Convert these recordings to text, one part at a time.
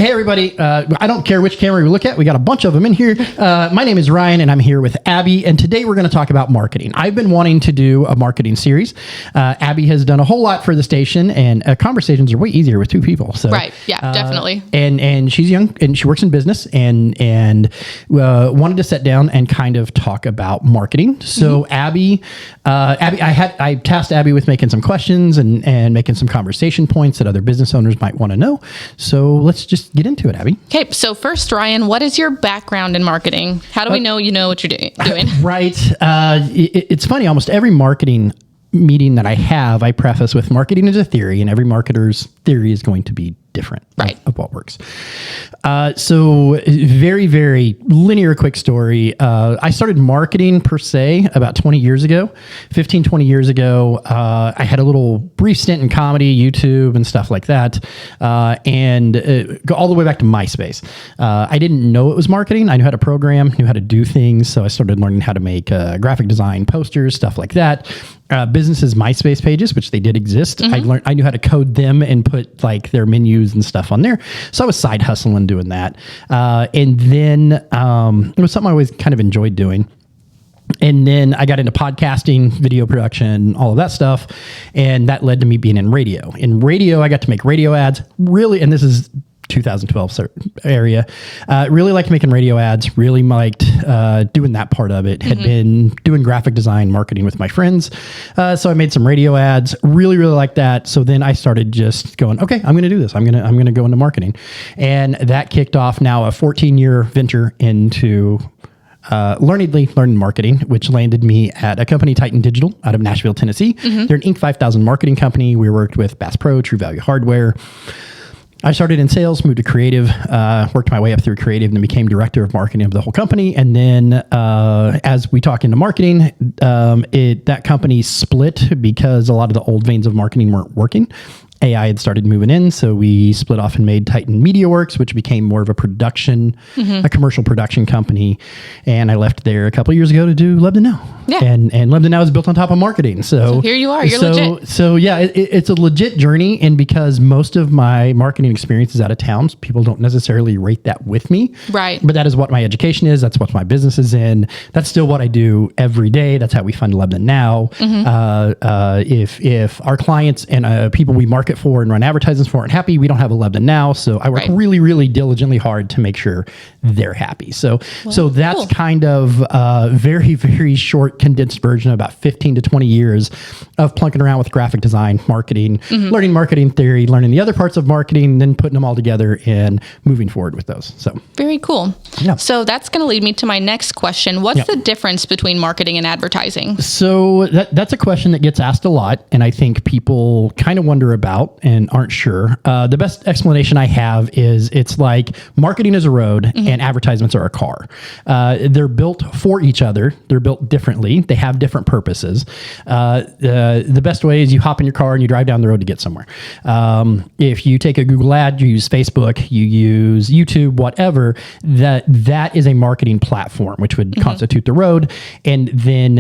Hey, everybody. I don't care which camera we look at. We got a bunch of them in here. My name is Ryan, and I'm here with Abby. And today we're going to talk about marketing. I've been wanting to do a marketing series. Abby has done a whole lot for the station, and conversations are way easier with two people. So, right. Yeah, definitely. And she's young, and she works in business, and wanted to sit down and kind of talk about marketing. So, Abby, I tasked Abby with making some questions and making some conversation points that other business owners might want to know. So let's just get into it, Abby. Okay. So first, Ryan, what is your background in marketing? How do we know you know what you're doing? Right. It's funny. Almost every marketing meeting that I have, I preface with marketing is a theory, and every marketer's theory is going to be different of what works. So very, very linear, quick story. I started marketing per se about 20 years ago, 15, 20 years ago. I had a little brief stint in comedy, YouTube and stuff like that. And go all the way back to MySpace. I didn't know it was marketing. I knew how to program, knew how to do things. So I started learning how to make graphic design, posters, stuff like that. Businesses' MySpace pages, which they did exist. I knew how to code them and put like their menus and stuff on there. So I was side hustling doing that. And then it was something I always kind of enjoyed doing. And then I got into podcasting, video production, all of that stuff. And that led to me being in radio. In radio, I got to make radio ads, really, and this is 2012 area. Really liked making radio ads, really liked doing that part of it. Had been doing graphic design marketing with my friends. So I made some radio ads, really liked that. So then I started just going, okay, I'm going to do this. I'm going to go into marketing. And that kicked off now a 14-year venture into learning marketing, which landed me at a company, Titan Digital, out of Nashville, Tennessee. They're an Inc. 5000 marketing company. We worked with Bass Pro, True Value Hardware. I started in sales, moved to creative, worked my way up through creative, and then became director of marketing of the whole company. And then as we talk into marketing, that company split because a lot of the old veins of marketing weren't working. AI had started moving in, so we split off and made Titan MediaWorks, which became more of a production, a commercial production company. And I left there a couple of years ago to do Lebanon Now. Yeah. And Lebanon Now is built on top of marketing. So here you are. You're legit. So yeah, it's a legit journey. And because most of my marketing experience is out of town, people don't necessarily rate that with me. Right. But that is what my education is. That's what my business is in. That's still what I do every day. That's how we fund Lebanon Now. If our clients and people we market for and run advertisements for aren't happy, we don't have a Lebanon Now. So I work really diligently hard to make sure they're happy. So that's kind of a very, very short condensed version of about 15 to 20 years of plunking around with graphic design, marketing, learning marketing theory, learning the other parts of marketing, then putting them all together and moving forward with those. So very cool. Yeah. So that's going to lead me to my next question. What's the difference between marketing and advertising? So that's a question that gets asked a lot, and I think people kind of wonder about and aren't sure. The best explanation I have is it's like marketing is a road and advertisements are a car. They're built for each other. They're built differently. They have different purposes. The best way is you hop in your car and you drive down the road to get somewhere. If you take a Google ad, you use Facebook, you use YouTube, whatever, that is a marketing platform, which would constitute the road. And then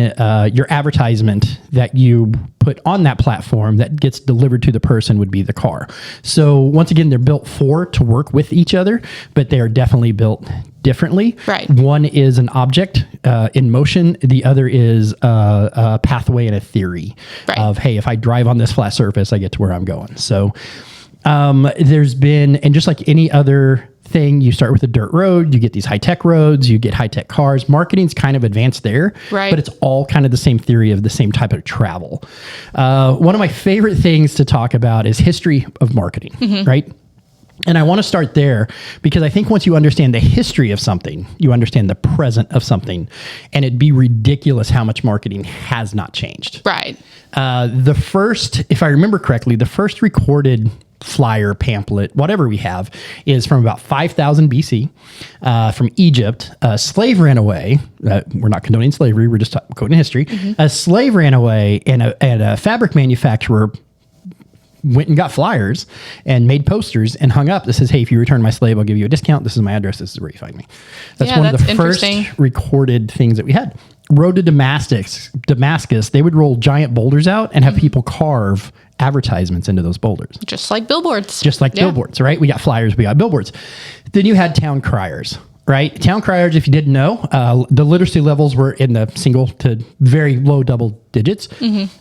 your advertisement that you put on that platform that gets delivered to the person would be the car. So once again, they're built to work with each other, but they are definitely built differently. Right. One is an object in motion. The other is a pathway and a theory of, hey, if I drive on this flat surface, I get to where I'm going. So there's been, and just like any other thing, you start with a dirt road, you get these high-tech roads, you get high-tech cars. Marketing's kind of advanced there, but it's all kind of the same theory of the same type of travel. One of my favorite things to talk about is history of marketing, right? And I want to start there because I think once you understand the history of something, you understand the present of something, and it'd be ridiculous how much marketing has not changed. Right. The first, if I remember correctly, the first recorded flyer, pamphlet, whatever we have, is from about 5000 BC from Egypt. A slave ran away. We're not condoning slavery. We're just quoting history. A slave ran away, and a fabric manufacturer went and got flyers and made posters and hung up that says, hey, if you return my slave, I'll give you a discount. This is my address. This is where you find me. That's one of the first recorded things that we had. road to Damascus, they would roll giant boulders out and have people carve advertisements into those boulders. Just like billboards. Billboards, right? We got flyers, we got billboards. Then you had town criers, right? Town criers, if you didn't know, the literacy levels were in the single to very low double digits.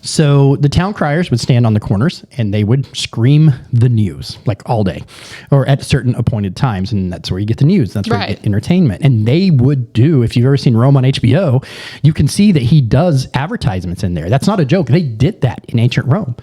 So the town criers would stand on the corners and they would scream the news like all day or at certain appointed times. And that's where you get the news. That's where you get entertainment. And they would do, if you've ever seen Rome on HBO, you can see that he does advertisements in there. That's not a joke. They did that in ancient Rome.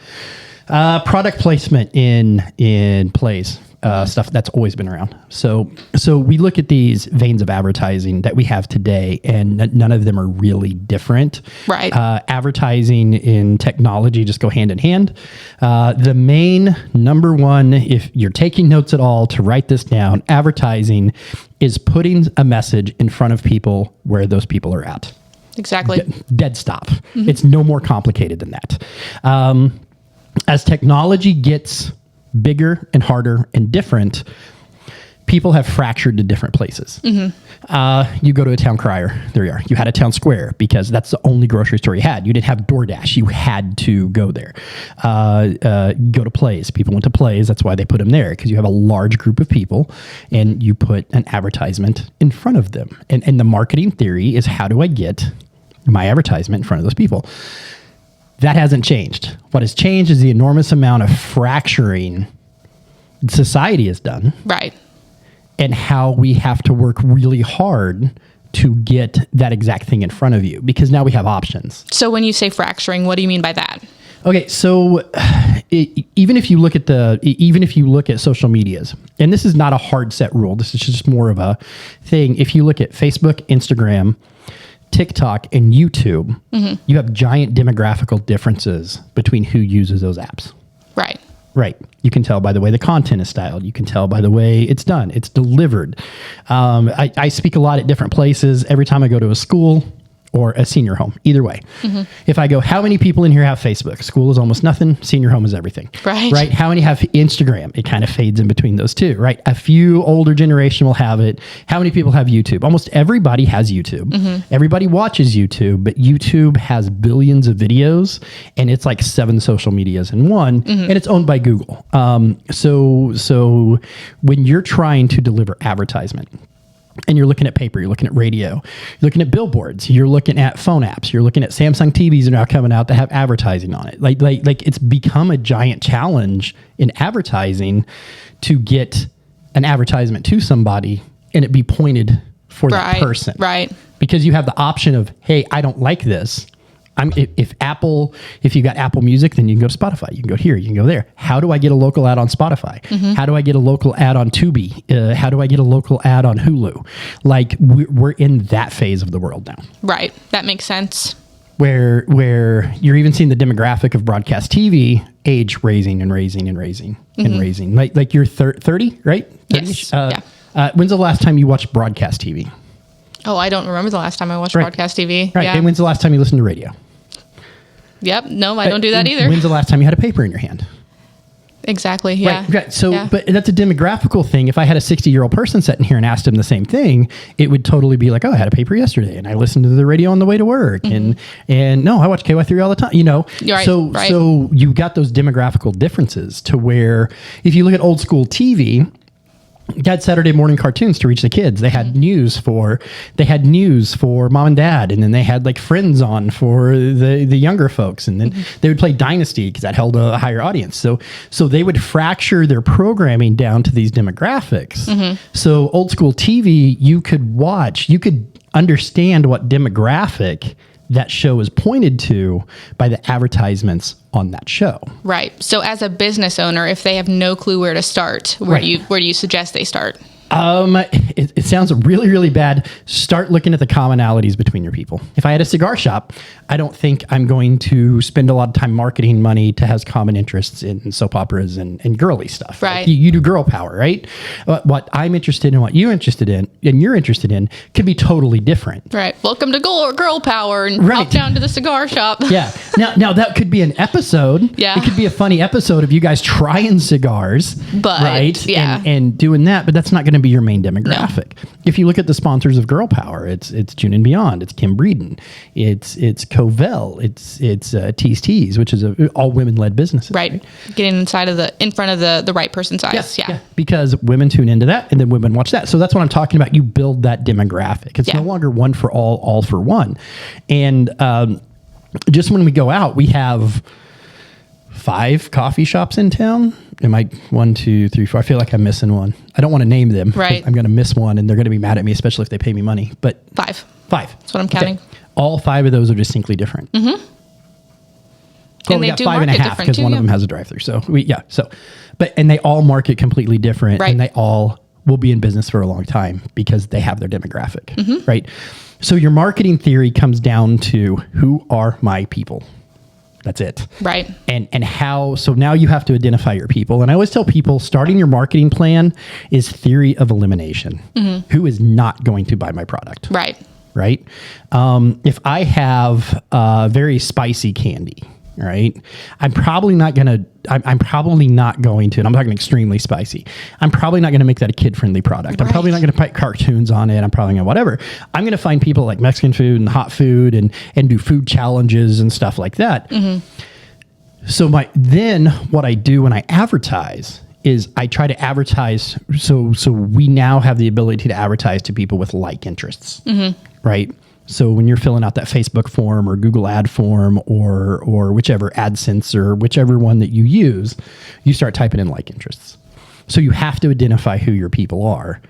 Product placement in plays. Stuff that's always been around. So we look at these veins of advertising that we have today, and none of them are really different. Right. Advertising in technology just go hand in hand. The main number one, if you're taking notes at all, to write this down, advertising is putting a message in front of people where those people are at. Exactly. Dead stop. It's no more complicated than that. As technology gets bigger and harder and different, people have fractured to different places. You go to a town crier, there you are. You had a town square because that's the only grocery store you had. You didn't have DoorDash. You had to go there. Go to plays. People went to plays. That's why they put them there, because you have a large group of people and you put an advertisement in front of them. And the marketing theory is, how do I get my advertisement in front of those people? That hasn't changed. What has changed is the enormous amount of fracturing society has done. Right. And how we have to work really hard to get that exact thing in front of you, because now we have options. So when you say fracturing, what do you mean by that? Okay, so even if you look at social medias, and this is not a hard set rule, this is just more of a thing. If you look at Facebook, Instagram, TikTok, and YouTube, you have giant demographical differences between who uses those apps. Right. You can tell by the way the content is styled. You can tell by the way it's done. It's delivered. I speak a lot at different places. Every time I go to a school or a senior home, either way. If I go, how many people in here have Facebook? School is almost nothing. Senior home is everything. Right. How many have Instagram? It kind of fades in between those two, right? A few older generation will have it. How many people have YouTube? Almost everybody has YouTube. Everybody watches YouTube, but YouTube has billions of videos, and it's like 7 social medias in one, and it's owned by Google. So when you're trying to deliver advertisement, and you're looking at paper, you're looking at radio, you're looking at billboards, you're looking at phone apps, you're looking at Samsung TVs that are now coming out that have advertising on it. Like it's become a giant challenge in advertising to get an advertisement to somebody and it be pointed for that person. Right. Because you have the option of, hey, I don't like this. If you got Apple Music, then you can go to Spotify. You can go here, you can go there. How do I get a local ad on Spotify? How do I get a local ad on Tubi? How do I get a local ad on Hulu? Like we're in that phase of the world now. Right. That makes sense. Where you're even seeing the demographic of broadcast TV age raising and raising. Like you're 30, right? 30? Yes. When's the last time you watched broadcast TV? Oh, I don't remember the last time I watched broadcast TV. Right. And when's the last time you listened to radio? Yep. No, I don't do that either. When's the last time you had a paper in your hand? Exactly. Yeah. Right. So, but that's a demographical thing. If I had a 60-year-old person sitting here and asked him the same thing, it would totally be like, oh, I had a paper yesterday and I listened to the radio on the way to work. And no, I watch KY3 all the time, So you've got those demographical differences to where if you look at old school TV, you had Saturday morning cartoons to reach the kids. They had news for mom and dad, and then they had like Friends on for the younger folks, and then they would play Dynasty because that held a higher audience. So they would fracture their programming down to these demographics. So old school TV, you could understand what demographic that show is pointed to by the advertisements on that show. Right. So as a business owner, if they have no clue where to start, where do you suggest they start? It sounds really, really bad. Start looking at the commonalities between your people. If I had a cigar shop, I don't think I'm going to spend a lot of time marketing money to has common interests in soap operas and girly stuff. Right. Like you do girl power, right? What I'm interested in, what you're interested in, and you're interested in could be totally different. Right. Welcome to girl power and hop down to the cigar shop. Yeah. Now that could be an episode. Yeah. It could be a funny episode of you guys trying cigars. But right. Yeah. And doing that, but that's not going to be your main demographic. No. If you look at the sponsors of Girl Power, it's June and Beyond, it's Kim Breeden, it's Covell, it's Tees Tees, which is all women-led businesses. Right. Getting in front of the right person's eyes. Yeah. Because women tune into that, and then women watch that. So that's what I'm talking about. You build that demographic. It's no longer one for all for one. And just when we go out, we have 5 coffee shops in town. Am I 1, 2, 3, 4? I feel like I'm missing one. I don't want to name them. Right. I'm going to miss one, and they're going to be mad at me, especially if they pay me money. But 5. That's what I'm counting. Okay. All 5 of those are distinctly different. Mm-hmm. Well, and we got 5.5 because one of them has a drive-through. And they all market completely different, and they all will be in business for a long time because they have their demographic, right? So your marketing theory comes down to, who are my people? That's it. Right. And how, so now you have to identify your people. And I always tell people, starting your marketing plan is theory of elimination. Mm-hmm. Who is not going to buy my product? Right. Right. If I have very spicy candy, right, I'm probably not going to, and I'm talking extremely spicy. I'm probably not going to make that a kid-friendly product. I'm probably not going to put cartoons on it. I'm probably going to whatever. I'm going to find people like Mexican food and hot food and do food challenges and stuff like that. Mm-hmm. So then what I do when I advertise is I try to advertise. So we now have the ability to advertise to people with like interests, right? So when you're filling out that Facebook form or Google ad form or whichever AdSense or whichever one that you use, you start typing in like interests. So you have to identify who your people are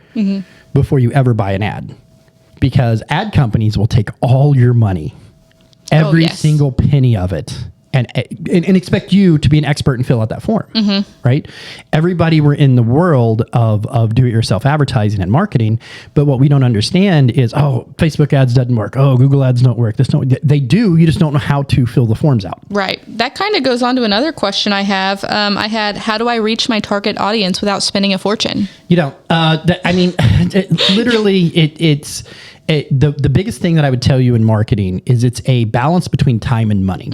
before you ever buy an ad, because ad companies will take all your money, every single penny of it, and expect you to be an expert and fill out that form, right? Everybody were in the world of do-it-yourself advertising and marketing, but what we don't understand is, Facebook ads doesn't work. Google ads don't work. They do. You just don't know how to fill the forms out. Right. That kind of goes on to another question I have. How do I reach my target audience without spending a fortune? The biggest thing that I would tell you in marketing is it's a balance between time and money.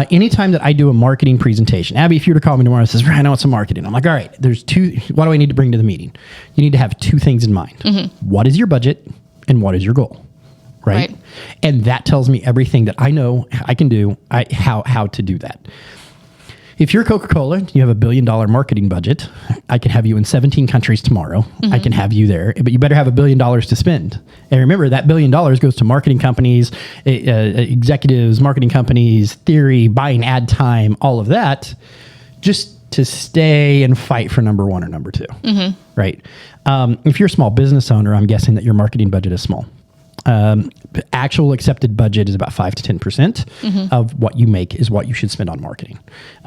Anytime that I do a marketing presentation, Abby, if you were to call me tomorrow and says, Ryan, I want some marketing. I'm like, all right, there's 2. What do I need to bring to the meeting? You need to have 2 things in mind. What is your budget and what is your goal? Right? And that tells me everything that I know I can do, how to do that. If you're Coca-Cola, you have $1 billion marketing budget. I can have you in 17 countries tomorrow. I can have you there, but you better have $1 billion to spend. And remember, that $1 billion goes to marketing companies, executives, marketing companies, theory, buying ad time, all of that, just to stay and fight for number 1 or number 2, right? If you're a small business owner, I'm guessing that your marketing budget is small. Actual accepted budget is about 5 to 10% of what you make is what you should spend on marketing.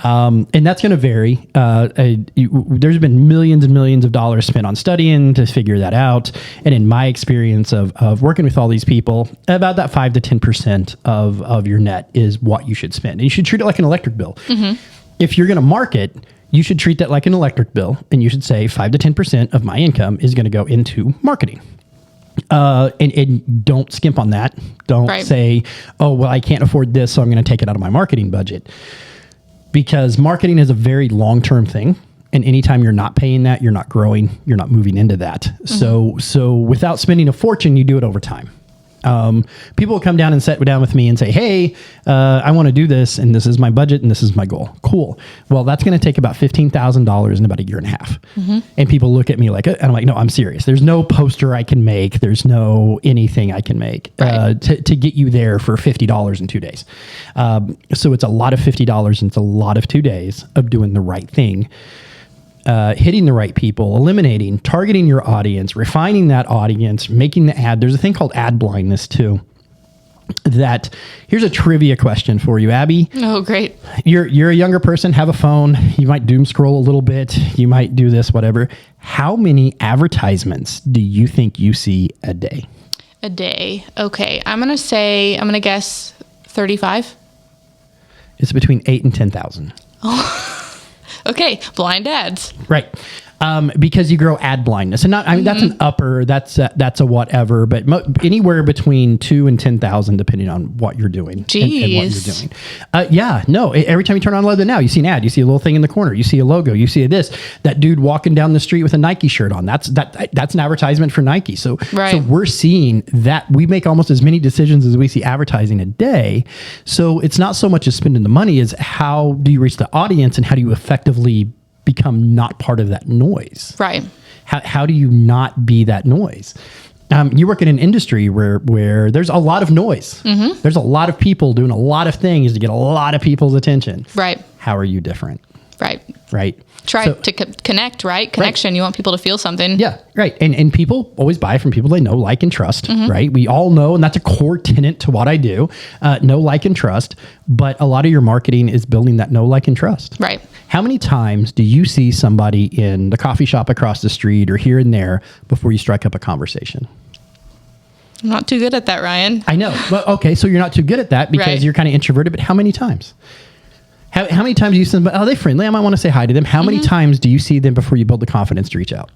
And that's going to vary. There's been millions and millions of dollars spent on studying to figure that out. And in my experience of working with all these people, about that 5 to 10% of your net is what you should spend. And you should treat it like an electric bill. If you're going to market, you should treat that like an electric bill. And you should say 5 to 10% of my income is going to go into marketing. And don't skimp on that. Don't say, I can't afford this, so I'm going to take it out of my marketing budget. Because marketing is a very long-term thing. And anytime you're not paying that, you're not growing, you're not moving into that. So without spending a fortune, you do it over time. People will come down and sit down with me and say, hey, I want to do this, and this is my budget, and this is my goal. Cool. Well, that's going to take about $15,000 in about 1.5 years. And people look at me like, and I'm like, no, I'm serious. There's no poster I can make. There's no anything I can make to get you there for $50 in 2 days. So it's a lot of $50, and it's a lot of 2 days of doing the right thing. Hitting the right people, eliminating, targeting your audience, refining that audience, making the ad. There's a thing called ad blindness too. Here's a trivia question for you, Abby. Oh, great. You're a younger person, have a phone. You might doom scroll a little bit. You might do this, whatever. How many advertisements do you think you see a day? A day. Okay. I'm going to guess 35. It's between 8 and 10,000. Oh. Okay, blind ads. Right. Because you grow ad blindness, and not, I mean, that's an upper, that's a whatever, but anywhere between 2 and 10,000, depending on what you're doing and what you're doing. Every time you turn on Lebanon now, you see an ad, you see a little thing in the corner, you see a logo, you see that dude walking down the street with a Nike shirt on. That's an advertisement for Nike. So we're seeing that. We make almost as many decisions as we see advertising a day. So it's not so much as spending the money as how do you reach the audience and how do you effectively become not part of that noise. Right. How do you not be that noise? You work in an industry where there's a lot of noise. There's a lot of people doing a lot of things to get a lot of people's attention. Right. How are you different? Right. Try to connect, right? Connection. Right. You want people to feel something. Yeah, right. And people always buy from people they know, like, and trust, right? We all know, and that's a core tenet to what I do, know, like, and trust. But a lot of your marketing is building that know, like, and trust. Right. How many times do you see somebody in the coffee shop across the street or here and there before you strike up a conversation? I'm not too good at that, Ryan. I know. Well, okay, so you're not too good at that because you're kind of introverted, but how many times? How many times do you see them? Oh, they're friendly. I might want to say hi to them. How many times do you see them before you build the confidence to reach out?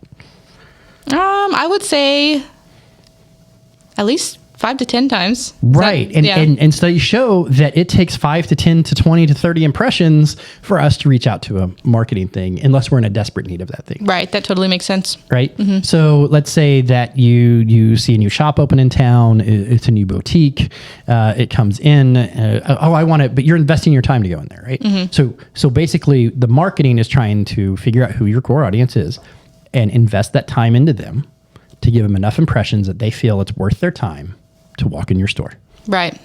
I would say at least 5 to 10 times. Right. And studies show that it takes 5 to 10 to 20 to 30 impressions for us to reach out to a marketing thing, unless we're in a desperate need of that thing. Right. That totally makes sense. Right. So let's say that you see a new shop open in town. It's a new boutique. It comes in. I want it, but you're investing your time to go in there. Right. So basically the marketing is trying to figure out who your core audience is and invest that time into them to give them enough impressions that they feel it's worth their time to walk in your store. Right.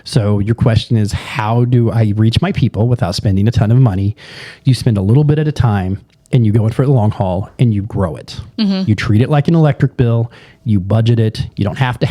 So your question is, how do I reach my people without spending a ton of money? You spend a little bit at a time and you go in for the long haul and you grow it. You treat it like an electric bill. You budget it. You don't have to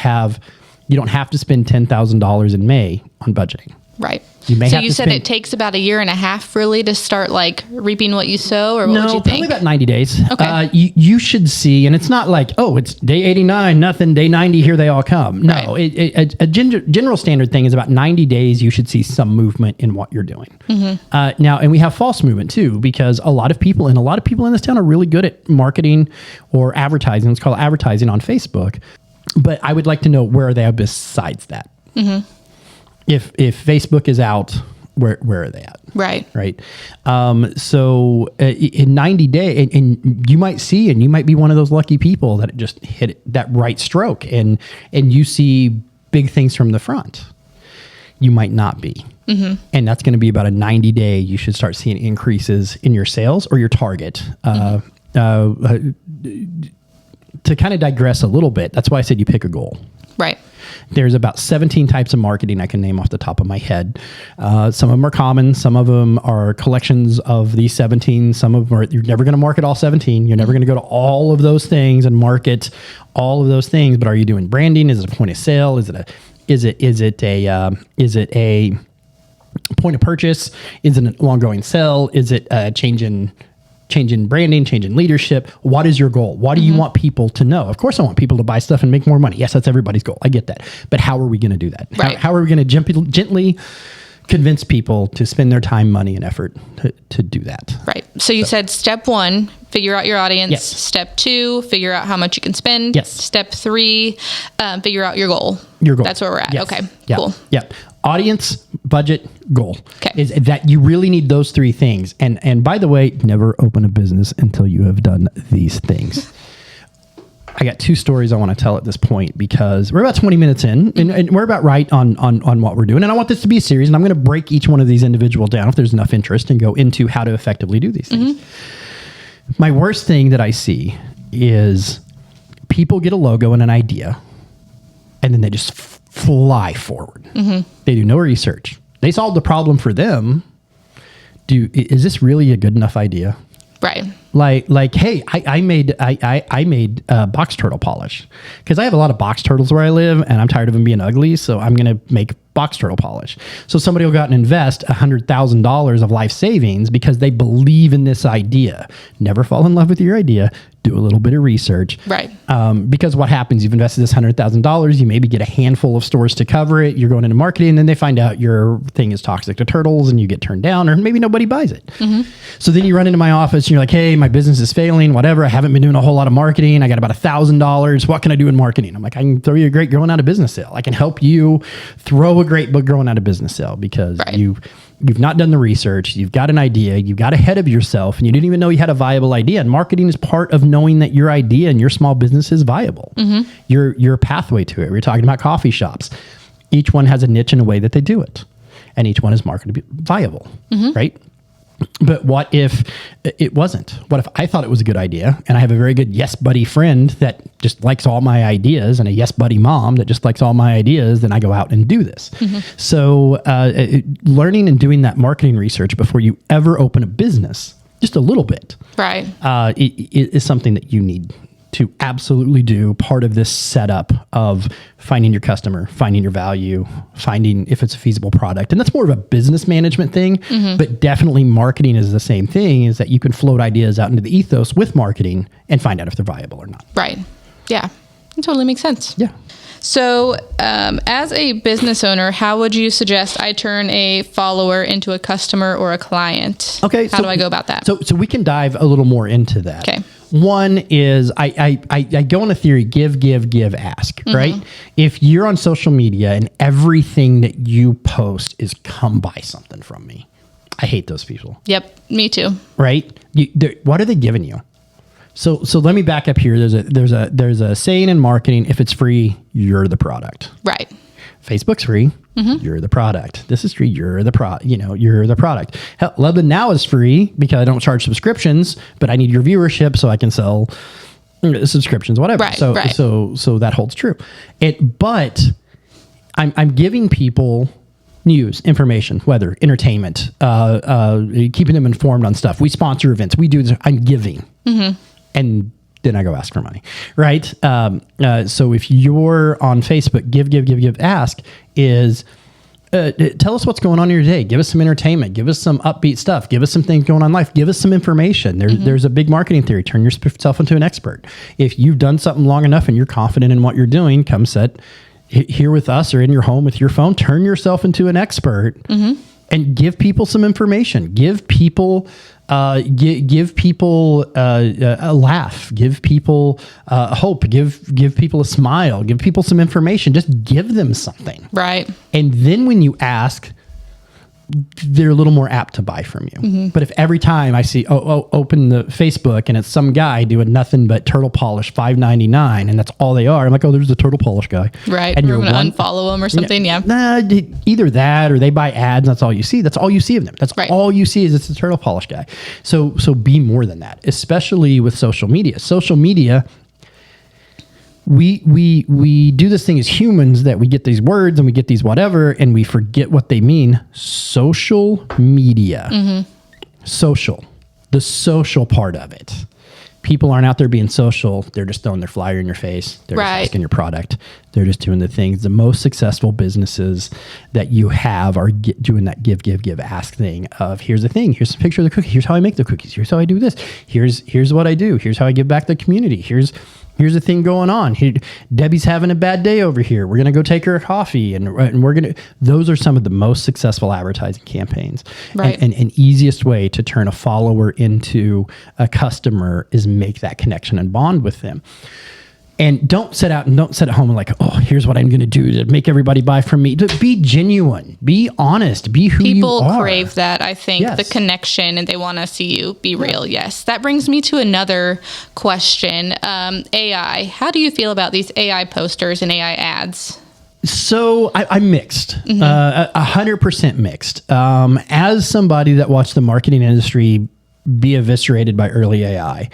spend $10,000 in May on budgeting. Right. You said it takes about 1.5 years really to start like reaping what you sow, or what would you think? Probably about 90 days. Okay. You should see, and it's not like, oh, it's day 89, nothing, day 90, here they all come. No, right. A general standard thing is about 90 days, you should see some movement in what you're doing. Now, and we have false movement too, because a lot of people in this town are really good at marketing or advertising. Let's call it advertising on Facebook. But I would like to know, where are they besides that? If Facebook is out, where are they at? Right. So in 90 days, and you might see, and you might be one of those lucky people that just hit that right stroke, and you see big things from the front. You might not be. And that's going to be about a 90-day. You should start seeing increases in your sales or your target. To kind of digress a little bit, that's why I said you pick a goal. Right. There's about 17 types of marketing I can name off the top of my head. Some of them are common. Some of them are collections of these 17. Some of them are, you're never going to market all 17. You're never going to go to all of those things and market all of those things. But are you doing branding? Is it a point of sale? Is it a point of purchase? Is it an ongoing sell? Is it a change in branding, change in leadership? What is your goal? What do you want people to know? Of course, I want people to buy stuff and make more money. Yes, that's everybody's goal. I get that. But how are we going to do that? Right. How are we going to gently convince people to spend their time, money, and effort to do that? Right. So you said step 1, figure out your audience. Yes. Step 2, figure out how much you can spend. Yes. Step 3, figure out your goal. That's where we're at. Yes. Okay. Yeah. Cool. Yeah. Audience, budget, goal. Okay. Is that you really need those 3 things. And by the way, never open a business until you have done these things. I got 2 stories I want to tell at this point, because we're about 20 minutes in and we're about right on what we're doing. And I want this to be a series, and I'm going to break each one of these individual down if there's enough interest and go into how to effectively do these things. My worst thing that I see is people get a logo and an idea, and then they just fly forward. They do no research. They solve the problem for them. Is this really a good enough idea? Right. Like, hey, I made box turtle polish because I have a lot of box turtles where I live, and I'm tired of them being ugly. So I'm going to make box turtle polish. So somebody will go out and invest $100,000 of life savings because they believe in this idea. Never fall in love with your idea. do a little bit of research. Right. Because what happens, you've invested this $100,000, you maybe get a handful of stores to cover it. You're going into marketing and then they find out your thing is toxic to turtles and you get turned down, or maybe nobody buys it. So then you run into my office and you're like, hey, my business is failing, whatever. I haven't been doing a whole lot of marketing. I got about $1,000. What can I do in marketing? I'm like, I can throw you a great growing out of business sale. I can help you throw a great book growing out of business sale because you've not done the research. You've got an idea. You got ahead of yourself and you didn't even know you had a viable idea. And marketing is part of knowing that your idea and your small business is viable. Your pathway to it. We're talking about coffee shops. Each one has a niche and a way that they do it. And each one is marketed viable, right? But what if it wasn't? What if I thought it was a good idea and I have a very good yes buddy friend that just likes all my ideas and a yes buddy mom that just likes all my ideas, then I go out and do this. So learning and doing that marketing research before you ever open a business, just a little bit, right, is something that you need to absolutely do. Part of this setup of finding your customer, finding your value, finding if it's a feasible product. And that's more of a business management thing, but definitely marketing is the same thing, is that you can float ideas out into the ethos with marketing and find out if they're viable or not. Right. Yeah. It totally makes sense. Yeah. So as a business owner, how would you suggest I turn a follower into a customer or a client? Okay. How do I go about that? So we can dive a little more into that. Okay. One is I go on a theory, give, ask, right? If you're on social media and everything that you post is come buy something from me, I hate those people. Yep. Me too. Right? What are they giving you? So let me back up here. There's a saying in marketing: if it's free, you're the product. Right. Facebook's free. You're the product. This is free. You're the you're the product. Hell, Lebanon Now is free because I don't charge subscriptions, but I need your viewership so I can sell subscriptions, whatever. Right, so that holds true. But I'm giving people news, information, weather, entertainment, keeping them informed on stuff. We sponsor events. We do this. I'm giving. And then I go ask for money, right? So if you're on Facebook, give, ask is tell us what's going on in your day. Give us some entertainment. Give us some upbeat stuff. Give us some things going on in life. Give us some information. There's a big marketing theory. Turn yourself into an expert. If you've done something long enough and you're confident in what you're doing, come sit here with us or in your home with your phone. Turn yourself into an expert and give people some information. Give people give people a laugh, give people hope, give people a smile, give people some information, just give them something. Right. And then when you ask, they're a little more apt to buy from you. But if every time I see, open the Facebook and it's some guy doing nothing but turtle polish $5.99 and that's all they are, I'm like, there's the turtle polish guy. Right. And you're going to unfollow them or something. Yeah. Nah, either that or they buy ads. And that's all you see. That's all you see of them. That's all you see is it's the turtle polish guy. So be more than that, especially with social media. Social media, we do this thing as humans that we get these words and we get these whatever and we forget what they mean. Social media, social, the social part of it. People aren't out there being social. They're just throwing their flyer in your face. They're just asking your product. They're just doing the things. The most successful businesses that you have are doing that give, ask thing of here's the thing. Here's a picture of the cookie. Here's how I make the cookies. Here's how I do this. Here's what I do. Here's how I give back to the community. Here's the thing going on. Debbie's having a bad day over here. We're going to go take her a coffee and we're going to, those are some of the most successful advertising campaigns. Right. And an easiest way to turn a follower into a customer is make that connection and bond with them. And don't sit at home and like, here's what I'm going to do to make everybody buy from me. Be genuine, be honest, be who you are. People crave that, I think, the connection, and they want to see you be real. Yes. That brings me to another question. AI. How do you feel about these AI posters and AI ads? So I'm mixed, 100% mixed. As somebody that watched the marketing industry be eviscerated by early AI,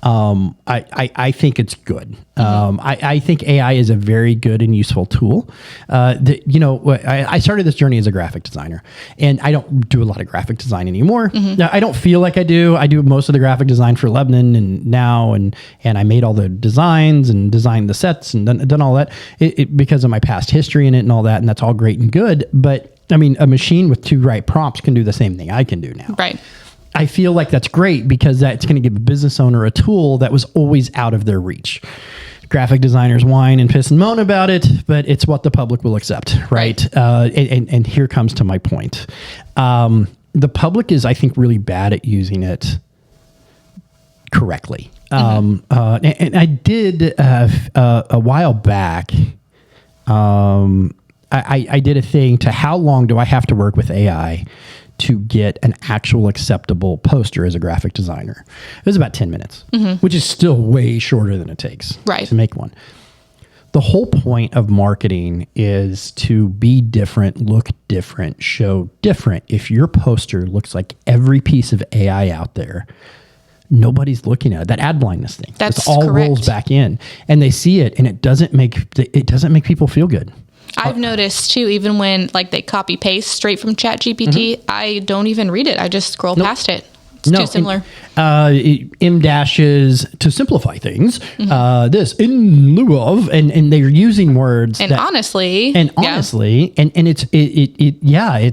I think it's good. I think AI is a very good and useful tool. I started this journey as a graphic designer, and I don't do a lot of graphic design anymore. Now, I don't feel like I do. I do most of the graphic design for Lebanon and Now, and I made all the designs and designed the sets and done all that because of my past history in it and all that, and that's all great and good. But I mean, a machine with two right prompts can do the same thing I can do now. Right. I feel like that's great because that's going to give a business owner a tool that was always out of their reach. Graphic designers whine and piss and moan about it, but it's what the public will accept, right? And here comes to my point. The public is, I think, really bad at using it correctly. And I did a while back, I did a thing to how long do I have to work with AI to get an actual acceptable poster as a graphic designer. It was about 10 minutes, which is still way shorter than it takes to make one. The whole point of marketing is to be different, look different, show different. If your poster looks like every piece of AI out there, nobody's looking at it. That ad blindness thing. That's all correct. rolls back in, and they see it, and it doesn't make people feel good. I've noticed too, even when like they copy paste straight from ChatGPT, I don't even read it. I just scroll past it. It's too similar. M dashes to simplify things. This in lieu of, and they're using words. And honestly, it's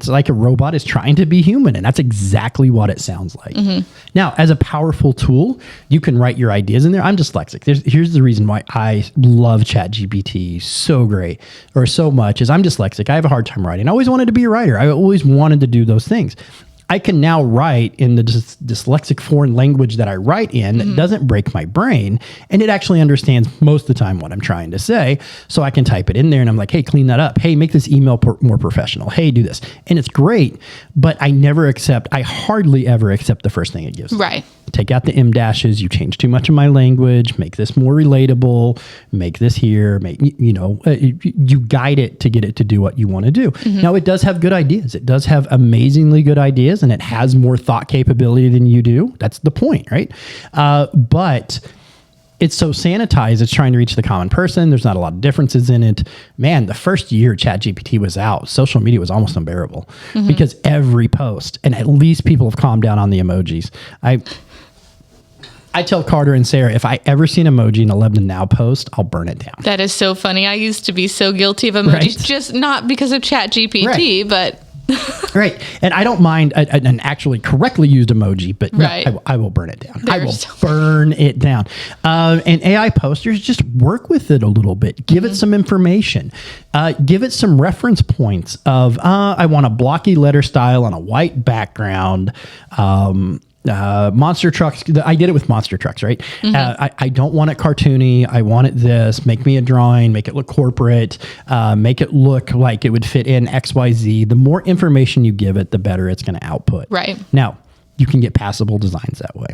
like a robot is trying to be human, and that's exactly what it sounds like. Now, as a powerful tool, you can write your ideas in there. I'm dyslexic. Here's the reason why I love ChatGPT so great or so much is I'm dyslexic. I have a hard time writing. I always wanted to be a writer. I always wanted to do those things. I can now write in the dyslexic foreign language that I write in that doesn't break my brain, and it actually understands most of the time what I'm trying to say. So I can type it in there, and I'm like, hey, clean that up. Hey, make this email more professional. Hey, do this. And it's great, but I hardly ever accept the first thing it gives. Right. Take out the M dashes. You change too much of my language. Make this more relatable. Make this here. You guide it to get it to do what you want to do. Now, it does have good ideas. It does have amazingly good ideas, and it has more thought capability than you do. That's the point, right? But it's so sanitized. It's trying to reach the common person. There's not a lot of differences in it. Man, the first year ChatGPT was out, social media was almost unbearable because every post, and at least people have calmed down on the emojis. I tell Carter and Sarah, if I ever see an emoji in a Lebanon Now post, I'll burn it down. That is so funny. I used to be so guilty of emojis, just not because of ChatGPT, but... Right. And I don't mind an actually correctly used emoji, but I will burn it down. I will burn it down. And AI posters, just work with it a little bit. Give it some information. Give it some reference points of, I want a blocky letter style on a white background. Monster trucks. I did it with monster trucks, right? I don't want it cartoony. I want it this. Make me a drawing. Make it look corporate. Make it look like it would fit in XYZ. The more information you give it, the better it's going to output. Right. Now, you can get passable designs that way.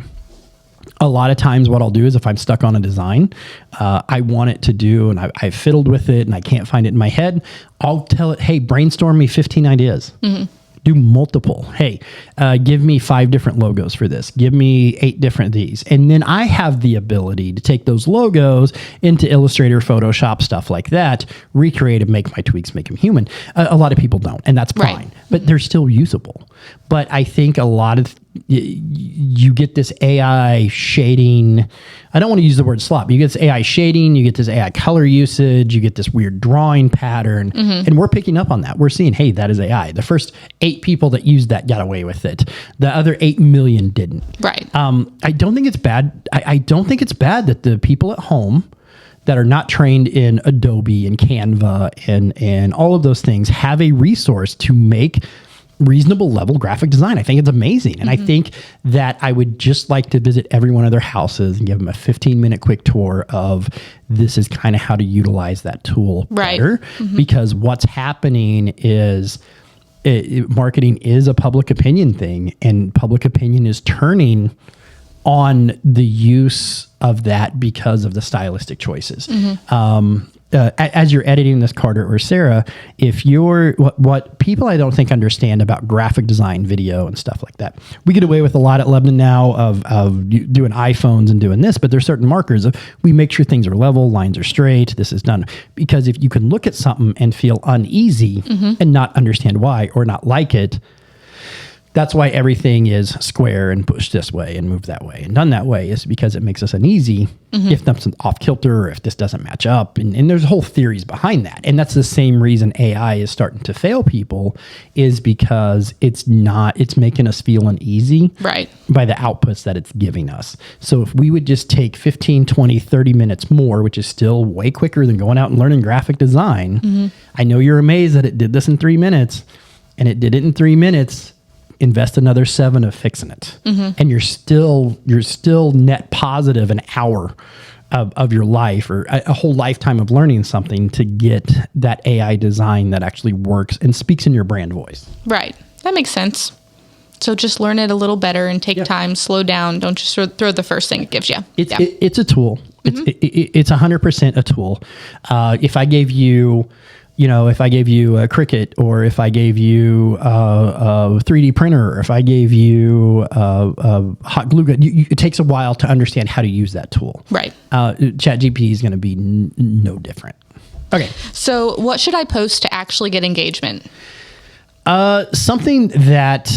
A lot of times what I'll do is if I'm stuck on a design, I want it to do, and I've fiddled with it and I can't find it in my head, I'll tell it, hey, brainstorm me 15 ideas. Do multiple. Hey, give me 5 different logos for this. Give me 8 different these. And then I have the ability to take those logos into Illustrator, Photoshop, stuff like that, recreate them, make my tweaks, make them human. A lot of people don't, and that's fine. But they're still usable. But I think a lot of you get this AI shading. I don't want to use the word slop. You get this AI shading, you get this AI color usage, you get this weird drawing pattern, and we're picking up on that. We're seeing, hey, that is AI. The first 8 people that used that got away with it. The other 8 million didn't. Right. I don't think it's bad. I don't think it's bad that the people at home that are not trained in Adobe and Canva and all of those things have a resource to make reasonable level graphic design. I think it's amazing. And I think that I would just like to visit every one of their houses and give them a 15-minute quick tour of this is kind of how to utilize that tool better. Because what's happening is marketing is a public opinion thing, and public opinion is turning on the use of that because of the stylistic choices. As you're editing this, Carter or Sarah, if you're what people I don't think understand about graphic design, video, and stuff like that, we get away with a lot at Lebanon now of doing iPhones and doing this, but there's certain markers of we make sure things are level, lines are straight, this is done. Because if you can look at something and feel uneasy and not understand why or not like it, That's why everything is square and pushed this way and moved that way and done that way, is because it makes us uneasy if something's off kilter or if this doesn't match up. And there's whole theories behind that. And that's the same reason AI is starting to fail people, is because it's making us feel uneasy by the outputs that it's giving us. So if we would just take 15, 20, 30 minutes more, which is still way quicker than going out and learning graphic design. I know you're amazed that it did this in 3 minutes, and it did it in 3 minutes. Invest another 7 of fixing it, and you're still net positive an hour of your life, or a whole lifetime of learning something to get that AI design that actually works and speaks in your brand voice. Right. That makes sense. So just learn it a little better and take time, slow down. Don't just throw the first thing it gives you. It's a tool. It's 100% a tool. If I gave you, if I gave you a Cricut, or if I gave you a 3D printer, or if I gave you a hot glue gun, it takes a while to understand how to use that tool. Right. ChatGPT is going to be no different. Okay. So what should I post to actually get engagement? Something that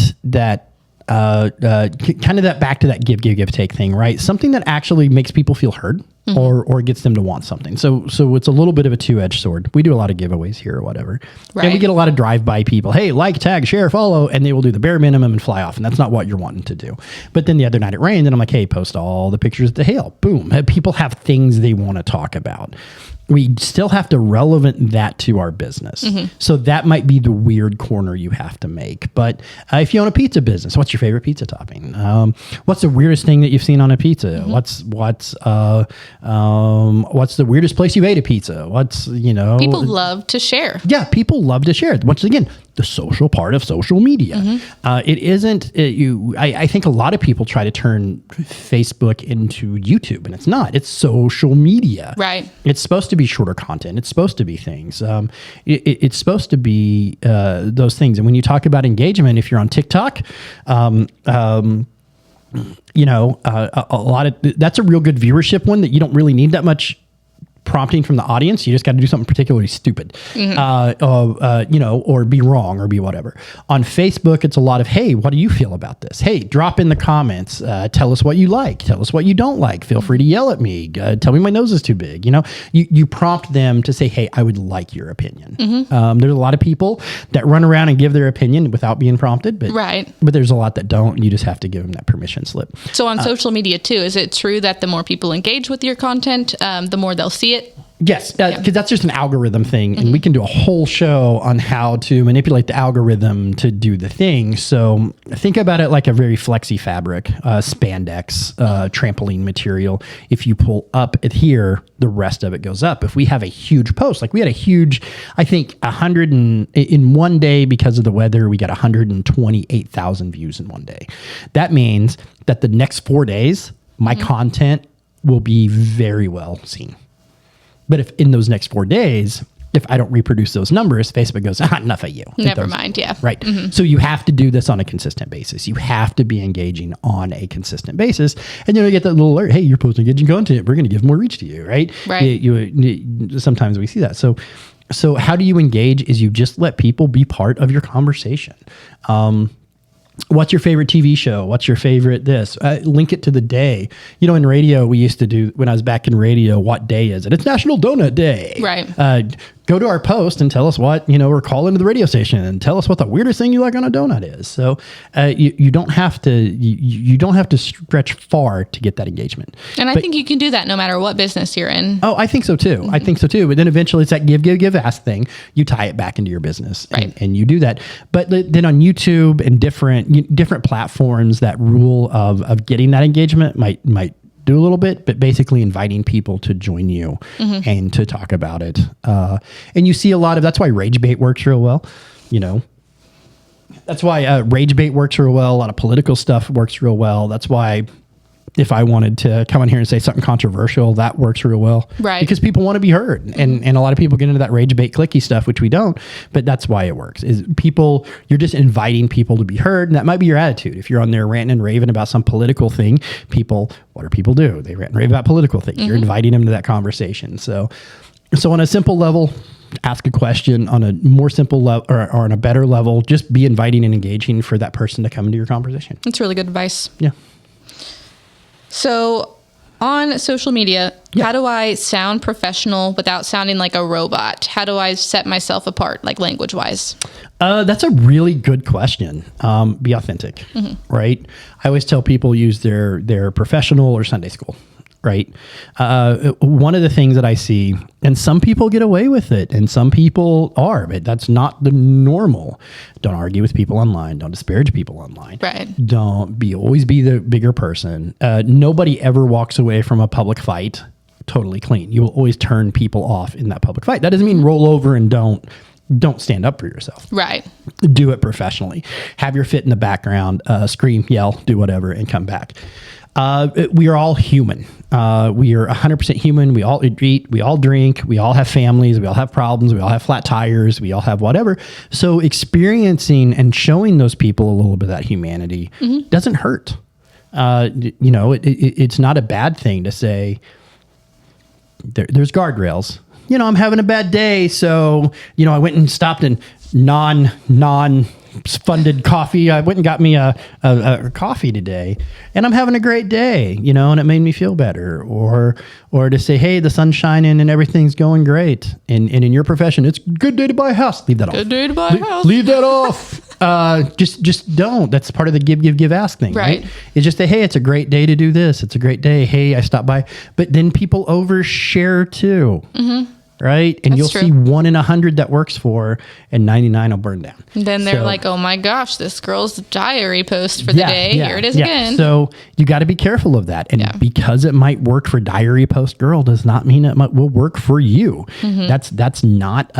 kind of that back to that give, take thing, right? Something that actually makes people feel heard, or gets them to want something. So it's a little bit of a two-edged sword. We do a lot of giveaways here or whatever. Right. And we get a lot of drive-by people. Hey, like, tag, share, follow, and they will do the bare minimum and fly off. And that's not what you're wanting to do. But then the other night it rained, and I'm like, hey, post all the pictures of the hail. Boom. People have things they want to talk about. We still have to relevant that to our business. So that might be the weird corner you have to make. But if you own a pizza business, what's your favorite pizza topping? What's the weirdest thing that you've seen on a pizza? What's the weirdest place you've ate a pizza? People love to share. Yeah, people love to share. Once again, the social part of social media. It isn't I think a lot of people try to turn Facebook into YouTube, and it's not. It's social media. Right. It's supposed to be shorter content. It's supposed to be things. It's supposed to be those things. And when you talk about engagement, if you're on TikTok, a lot of that's a real good viewership one that you don't really need that much prompting from the audience. You just got to do something particularly stupid, or be wrong or be whatever. On Facebook, it's a lot of, hey, what do you feel about this? Hey, drop in the comments. Tell us what you like. Tell us what you don't like. Feel free to yell at me. Tell me my nose is too big. You prompt them to say, hey, I would like your opinion. There's a lot of people that run around and give their opinion without being prompted, but there's a lot that don't. You just have to give them that permission slip. So on social media too, is it true that the more people engage with your content, the more they'll see it? Yes, because that's just an algorithm thing, and we can do a whole show on how to manipulate the algorithm to do the thing. So think about it like a very flexy fabric, spandex, trampoline material. If you pull up it here, the rest of it goes up. If we have a huge post, like we had a huge, I think in one day because of the weather, we got 128,000 views in one day. That means that the next 4 days, my content will be very well seen. But if in those next 4 days, if I don't reproduce those numbers, Facebook goes, enough of you. Never mind, yeah. Right. So you have to do this on a consistent basis. You have to be engaging on a consistent basis. And you get that little alert, hey, you're posting engaging content. We're going to give more reach to you, right? Right. Sometimes we see that. So how do you engage is you just let people be part of your conversation. What's your favorite TV show? What's your favorite this? Link it to the day. In radio, we used to do, when I was back in radio, what day is it? It's National Donut Day. Right. Go to our post and tell us what, or call into the radio station and tell us what the weirdest thing you like on a donut is. So you don't have to, you don't have to stretch far to get that engagement. And I think you can do that no matter what business you're in. Oh, I think so too. I think so too. But then eventually it's that give, ask thing. You tie it back into your business and you do that. But then on YouTube and different platforms, that rule of getting that engagement might do a little bit, but basically inviting people to join you and to talk about it. And you see a lot of, that's why rage bait works real well. That's why rage bait works real well. A lot of political stuff works real well. That's why if I wanted to come in here and say something controversial, that works real well. Right. Because people want to be heard. And a lot of people get into that rage bait clicky stuff, which we don't, but that's why it works. Is people, you're just inviting people to be heard. And that might be your attitude. If you're on there ranting and raving about some political thing, what do people do? They rant and rave about political things. You're inviting them to that conversation. So on a simple level, ask a question on a more simple level or on a better level. Just be inviting and engaging for that person to come into your conversation. That's really good advice. Yeah. So on social media, how do I sound professional without sounding like a robot? How do I set myself apart, like language wise? That's a really good question. Be authentic, right? I always tell people use their professional or Sunday school, right? One of the things that I see, and some people get away with it and some people are, but that's not the normal. Don't argue with people online. Don't disparage people online. Right. Always be the bigger person. Nobody ever walks away from a public fight totally clean. You will always turn people off in that public fight. That doesn't mean roll over and don't stand up for yourself. Right. Do it professionally. Have your fit in the background, scream, yell, do whatever, and come back. We are all human. We are 100% human. We all eat, we all drink, we all have families, we all have problems, we all have flat tires, we all have whatever. So experiencing and showing those people a little bit of that humanity doesn't hurt. It's not a bad thing to say, there's guardrails. I'm having a bad day. So, I went and stopped in non-funded coffee. I went and got me a coffee today and I'm having a great day, and it made me feel better. Or to say, hey, the sun's shining and everything's going great. And in your profession, it's a good day to buy a house. Leave that off. Good day to buy a house. Leave that off. Just don't. That's part of the give, ask thing, right? It's just hey, it's a great day to do this. It's a great day. Hey, I stopped by. But then people overshare too. Right? And you'll see 1 in 100 that works for, and 99 will burn down. And then they're like, oh my gosh, this girl's diary post for the day. Here it is again. So you got to be careful of that. And because it might work for diary post girl does not mean it will work for you. That's not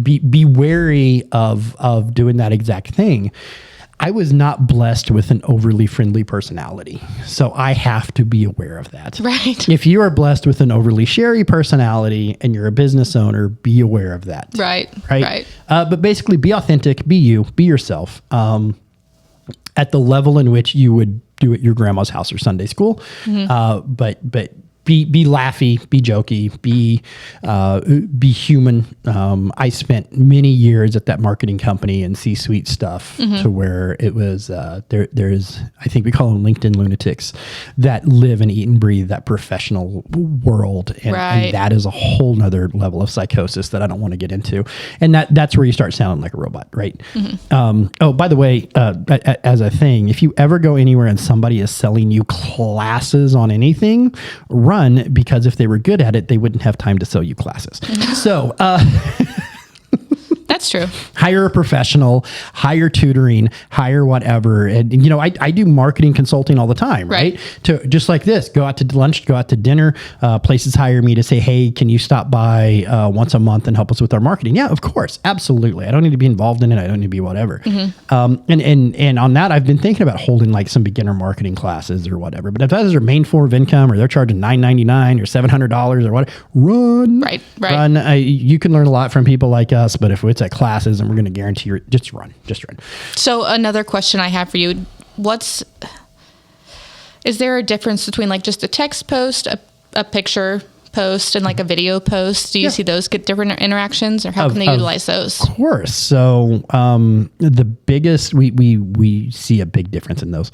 be wary of doing that exact thing. I was not blessed with an overly friendly personality, so I have to be aware of that. Right. If you are blessed with an overly sharey personality and you're a business owner, be aware of that. Right. But basically, be authentic, be you, be yourself, at the level in which you would do at your grandma's house or Sunday school. But be laughy, be jokey, be human. I spent many years at that marketing company and C-suite stuff to where it was, there's, I think we call them LinkedIn lunatics that live and eat and breathe that professional world. And that is a whole nother level of psychosis that I don't want to get into. And that's where you start sounding like a robot, right? By the way, as a thing, if you ever go anywhere and somebody is selling you classes on anything, run, because if they were good at it, they wouldn't have time to sell you classes. So that's true. Hire a professional, hire tutoring, hire whatever. And, I do marketing consulting all the time, right? To just like this, go out to lunch, go out to dinner. Places hire me to say, hey, can you stop by once a month and help us with our marketing? Yeah, of course. Absolutely. I don't need to be involved in it. I don't need to be whatever. And on that, I've been thinking about holding like some beginner marketing classes or whatever. But if that is their main form of income or they're charging $9.99 or $700 or whatever, run. Right. Run. You can learn a lot from people like us, but if it's at classes and we're going to guarantee you, just run. So another question I have for you, is there a difference between like just a text post, a picture post, and like a video post? Do you see those get different interactions, or how can they utilize those? Of course. So the biggest, we see a big difference in those.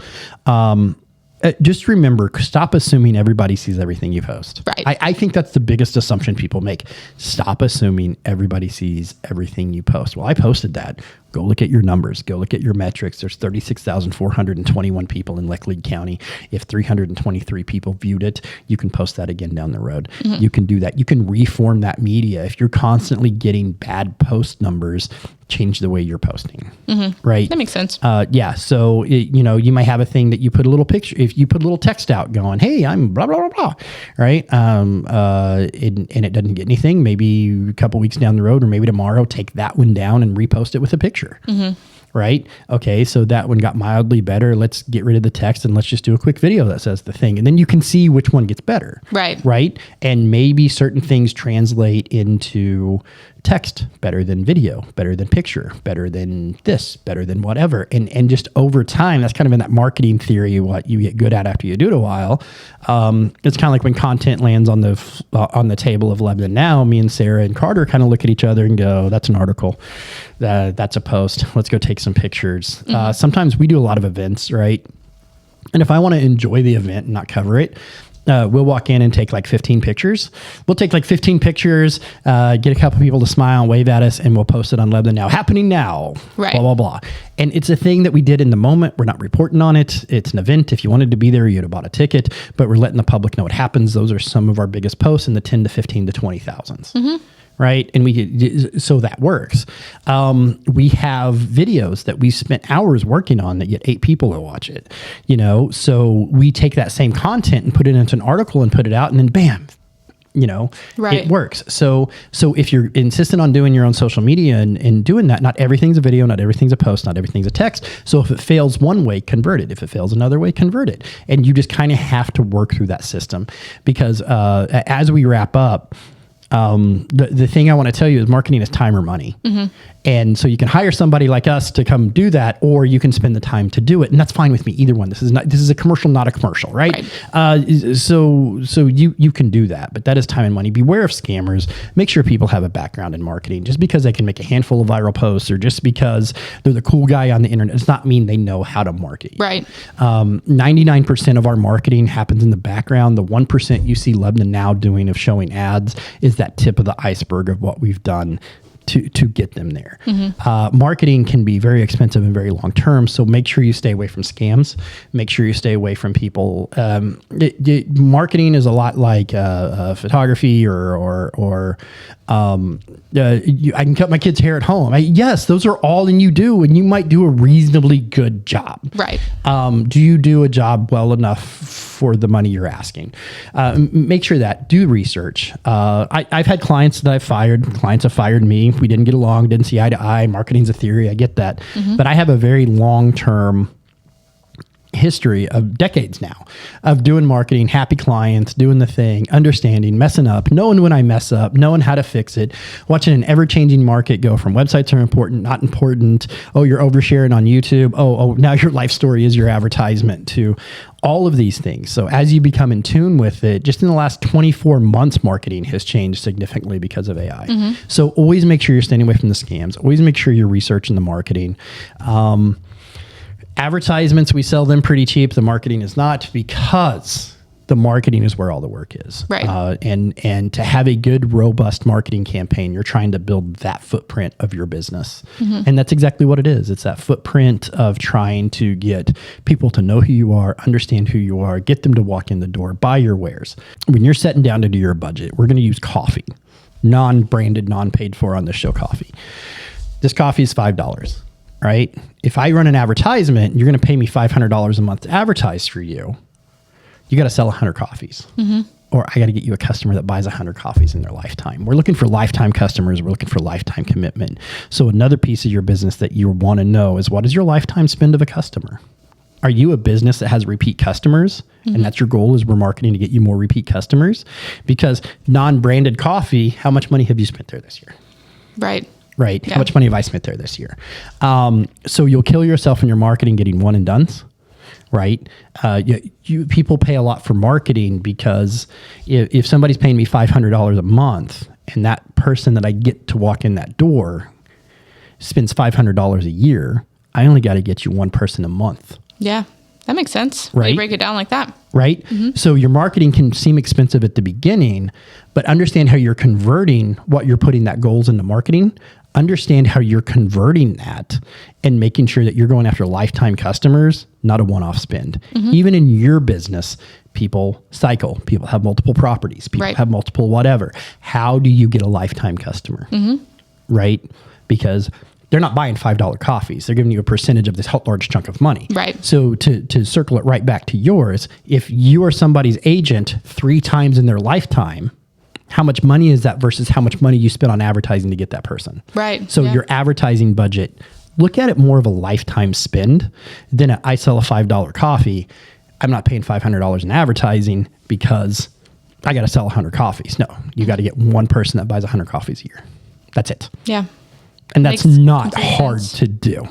Just remember, stop assuming everybody sees everything you post. Right. I think that's the biggest assumption people make. Stop assuming everybody sees everything you post. Well, I posted that. Go look at your numbers. Go look at your metrics. There's 36,421 people in Lake County. If 323 people viewed it, you can post that again down the road. You can do that. You can reform that media. If you're constantly getting bad post numbers, change the way you're posting. Right? That makes sense. So, you might have a thing that you put a little picture, if you put a little text out going, hey, I'm blah, blah, blah, blah, right? And it doesn't get anything. Maybe a couple weeks down the road or maybe tomorrow, take that one down and repost it with a picture. Right? Okay, so that one got mildly better. Let's get rid of the text and let's just do a quick video that says the thing. And then you can see which one gets better. Right. Right? And maybe certain things translate into text, better than video, better than picture, better than this, better than whatever. And just over time, that's kind of in that marketing theory, what you get good at after you do it a while. It's kind of like when content lands on the table of Lebanon Now, me and Sarah and Carter kind of look at each other and go, that's an article, that's a post, let's go take some pictures. Sometimes we do a lot of events, right? And if I want to enjoy the event and not cover it, we'll walk in and take like 15 pictures. We'll take like 15 pictures, get a couple people to smile and wave at us, and we'll post it on Lebanon Now. Happening now, right. Blah, blah, blah. And it's a thing that we did in the moment. We're not reporting on it. It's an event. If you wanted to be there, you'd have bought a ticket, but we're letting the public know what happens. Those are some of our biggest posts in the 10 to 15 to 20,000s. Right. And so that works. We have videos that we spent hours working on that get 8 people to watch it, so we take that same content and put it into an article and put it out, and then bam, right. It works. So if you're insistent on doing your own social media and doing that, not everything's a video, not everything's a post, not everything's a text. So if it fails one way, convert it. If it fails another way, convert it. And you just kind of have to work through that system, because as we wrap up, the thing I want to tell you is marketing is time or money. And so you can hire somebody like us to come do that, or you can spend the time to do it. And that's fine with me. Either one. This is a commercial, not a commercial, right? So you can do that, but that is time and money. Beware of scammers. Make sure people have a background in marketing. Just because they can make a handful of viral posts, or just because they're the cool guy on the internet, does not mean they know how to market. Right. 99% of our marketing happens in the background. The 1% you see Lebanon Now doing of showing ads is that tip of the iceberg of what we've done to get them there. Marketing can be very expensive and very long term, so make sure you stay away from scams. Make sure you stay away from people. Marketing is a lot like photography or I can cut my kid's hair at home. Yes, those are all in you do, and you might do a reasonably good job. Right. Do you do a job well enough for the money you're asking? Make sure that. Do research. I've had clients that I've fired. Clients have fired me. We didn't get along, didn't see eye to eye. Marketing's a theory. I get that. But I have a very long-term history of decades now of doing marketing, happy clients, doing the thing, understanding, messing up, knowing when I mess up, knowing how to fix it, watching an ever-changing market go from websites are important, not important. Oh, you're oversharing on YouTube. Oh, now your life story is your advertisement, to all of these things. So as you become in tune with it, just in the last 24 months, marketing has changed significantly because of AI. So always make sure you're staying away from the scams. Always make sure you're researching the marketing. Advertisements, we sell them pretty cheap. The marketing is not, because the marketing is where all the work is. Right. And to have a good, robust marketing campaign, you're trying to build that footprint of your business. And that's exactly what it is. It's that footprint of trying to get people to know who you are, understand who you are, get them to walk in the door, buy your wares. When you're sitting down to do your budget, we're going to use coffee, non-branded, non-paid for on the show coffee. This coffee is $5. Right? If I run an advertisement, you're going to pay me $500 a month to advertise for you. You got to sell 100 coffees. Or I got to get you a customer that buys 100 coffees in their lifetime. We're looking for lifetime customers. We're looking for lifetime commitment. So another piece of your business that you want to know is, what is your lifetime spend of a customer? Are you a business that has repeat customers? And that's your goal, is we're marketing to get you more repeat customers? Because non-branded coffee, how much money have you spent there this year? Right. Right. Yeah. How much money have I spent there this year? So you'll kill yourself in your marketing getting one and dones, right? People pay a lot for marketing, because if somebody's paying me $500 a month, and that person that I get to walk in that door spends $500 a year, I only got to get you one person a month. Yeah, that makes sense. Right. You break it down like that. Right. So your marketing can seem expensive at the beginning, but understand how you're converting what you're putting that goals into marketing. Understand how you're converting that and making sure that you're going after lifetime customers, not a one-off spend. Even in your business, people cycle. People have multiple properties. People have multiple whatever. How do you get a lifetime customer? Right? Because they're not buying $5 coffees. They're giving you a percentage of this large chunk of money. Right. So to circle it right back to yours, if you are somebody's agent 3 times in their lifetime, how much money is that versus how much money you spent on advertising to get that person? Right. So your advertising budget, look at it more of a lifetime spend than I sell a $5 coffee. I'm not paying $500 in advertising because I got to sell 100 coffees. No, you got to get one person that buys 100 coffees a year. That's it. Yeah. And that's not hard to do.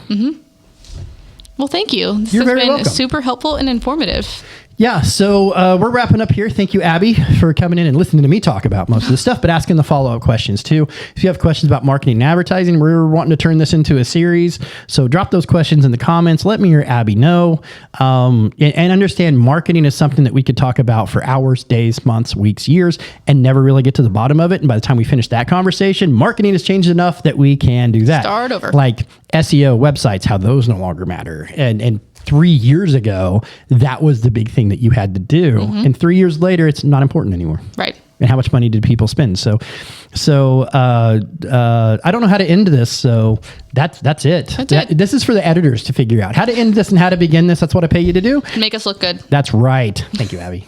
Well, thank you. This You're has very been welcome. super helpful and informative. Yeah, so we're wrapping up here. Thank you, Abby, for coming in and listening to me talk about most of this stuff, but asking the follow-up questions too. If you have questions about marketing and advertising, we're wanting to turn this into a series. So drop those questions in the comments. Let me or Abby know. And understand marketing is something that we could talk about for hours, days, months, weeks, years, and never really get to the bottom of it. And by the time we finish that conversation, marketing has changed enough that we can do that. Start over. Like SEO, websites, how those no longer matter. And 3 years ago, that was the big thing that you had to do. And 3 years later, it's not important anymore. Right. And how much money did people spend? So I don't know how to end this. So that's it. This is for the editors to figure out how to end this and how to begin this. That's what I pay you to do. Make us look good. That's right. Thank you, Abby.